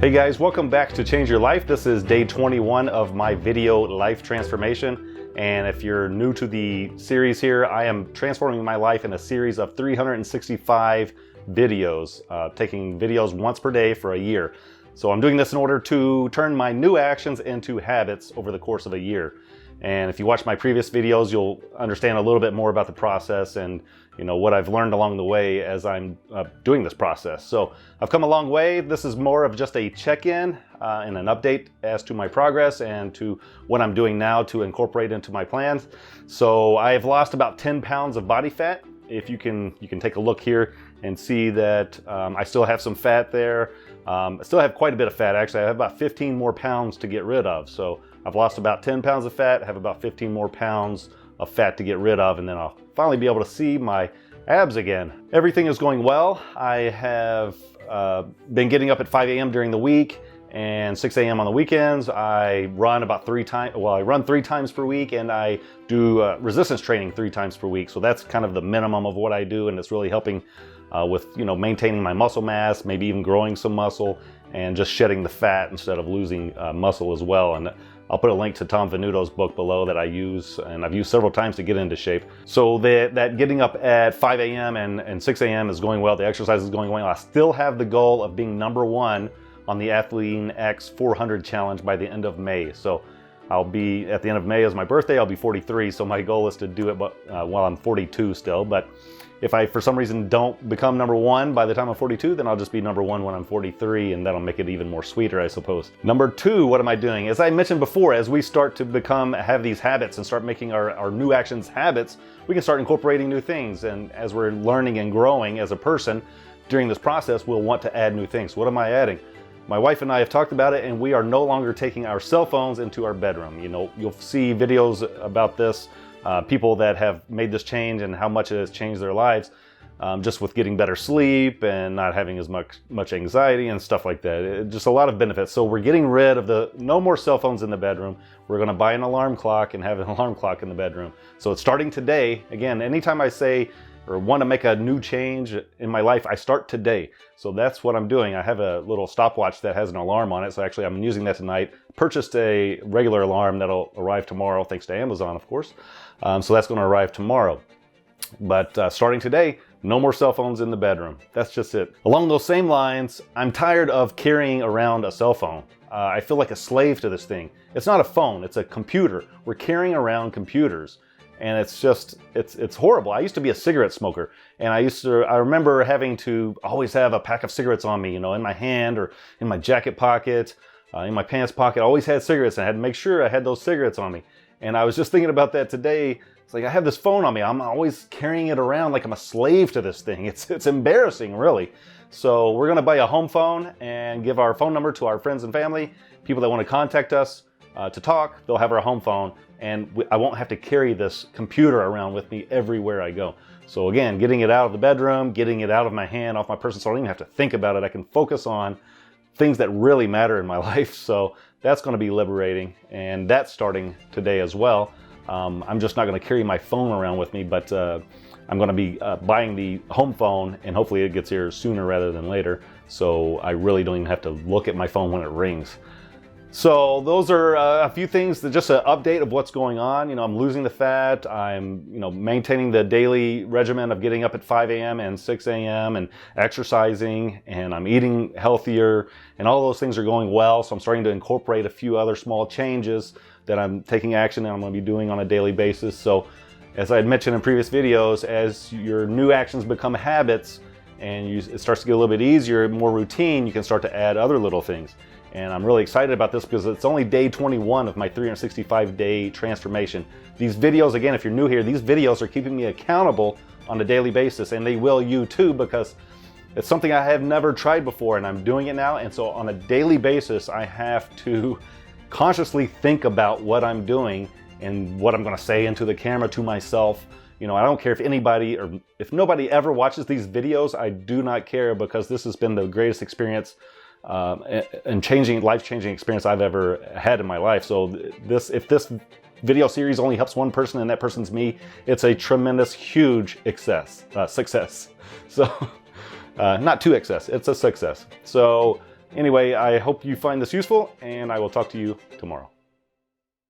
Hey guys, welcome back to Change Your Life. This is day 21 of my video life transformation. And if you're new to the series here, I am transforming my life in a series of 365 videos, taking videos once per day for a year. So I'm doing this in order to turn my new actions into habits over the course of a year. And if you watch my previous videos, you'll understand a little bit more about the process and what I've learned along the way as I'm doing this process. So I've come a long way. This is more of just a check-in and an update as to my progress and to what I'm doing now to incorporate into my plans. So I've lost about 10 pounds of body fat. If you can take a look here and see that I still have some fat there. I still have quite a bit of fat. Actually, I have about 15 more pounds to get rid of. So I've lost about 10 pounds of fat, have about 15 more pounds of fat to get rid of, and then I'll finally be able to see my abs again. Everything is going well. I have been getting up at 5 a.m. during the week and 6 a.m. on the weekends. I run about 3 times, well, I run 3 times per week, and I do resistance training 3 times per week. So that's kind of the minimum of what I do, and it's really helping with maintaining my muscle mass, maybe even growing some muscle, and just shedding the fat instead of losing muscle as well. And I'll put a link to Tom Venuto's book below that I use, and I've used several times to get into shape. So that getting up at 5 a.m. and 6 a.m. is going well. The exercise is going well. I still have the goal of being #1 on the Athlean X 400 challenge by the end of May. So I'll be, at the end of May is my birthday, I'll be 43. So my goal is to do it while I'm 42 still. But if I, for some reason, don't become #1 by the time I'm 42, then I'll just be #1 when I'm 43, and that'll make it even more sweeter, I suppose. Number 2, what am I doing? As I mentioned before, as we start to have these habits and start making our new actions habits, we can start incorporating new things. And as we're learning and growing as a person during this process, we'll want to add new things. What am I adding? My wife and I have talked about it, and we are no longer taking our cell phones into our bedroom. You'll see videos about this. People that have made this change and how much it has changed their lives, just with getting better sleep and not having as much anxiety and stuff like that. Just a lot of benefits. So we're getting rid of no more cell phones in the bedroom. We're going to buy an alarm clock and have an alarm clock in the bedroom. So it's starting today. Again, anytime I say or want to make a new change in my life, I start today. So that's what I'm doing. I have a little stopwatch that has an alarm on it. So actually I'm using that tonight. Purchased a regular alarm that'll arrive tomorrow, thanks to Amazon, of course. So that's going to arrive tomorrow. But starting today, no more cell phones in the bedroom. That's just it. Along those same lines, I'm tired of carrying around a cell phone. I feel like a slave to this thing. It's not a phone, it's a computer. We're carrying around computers. And it's horrible. I used to be a cigarette smoker, and I remember having to always have a pack of cigarettes on me, in my hand or in my jacket pocket, in my pants pocket. I always had cigarettes, and I had to make sure I had those cigarettes on me. And I was just thinking about that today. It's like I have this phone on me. I'm always carrying it around like I'm a slave to this thing. It's embarrassing, really. So we're gonna buy a home phone and give our phone number to our friends and family, people that want to contact us to talk. They'll have our home phone, and I won't have to carry this computer around with me everywhere I go. So again, getting it out of the bedroom, getting it out of my hand, off my person, so I don't even have to think about it. I can focus on things that really matter in my life. So that's going to be liberating, and that's starting today as well. I'm just not going to carry my phone around with me, but I'm going to be buying the home phone, and hopefully it gets here sooner rather than later. So I really don't even have to look at my phone when it rings. So those are a few things, just an update of what's going on. I'm losing the fat. I'm, maintaining the daily regimen of getting up at 5 a.m. and 6 a.m. and exercising, and I'm eating healthier, and all those things are going well. So I'm starting to incorporate a few other small changes that I'm taking action and I'm going to be doing on a daily basis. So as I had mentioned in previous videos, as your new actions become habits and it starts to get a little bit easier, more routine, you can start to add other little things. And I'm really excited about this because it's only day 21 of my 365-day transformation. These videos, again, if you're new here, these videos are keeping me accountable on a daily basis, and they will you too, because it's something I have never tried before, and I'm doing it now. And so on a daily basis, I have to consciously think about what I'm doing and what I'm going to say into the camera to myself. I don't care if anybody or if nobody ever watches these videos. I do not care, because this has been the greatest experience and life-changing experience I've ever had in my life. So if this video series only helps one person and that person's me, it's a tremendous, huge success. So not too excess, it's a success. So Anyway, I hope you find this useful, and I will talk to you tomorrow.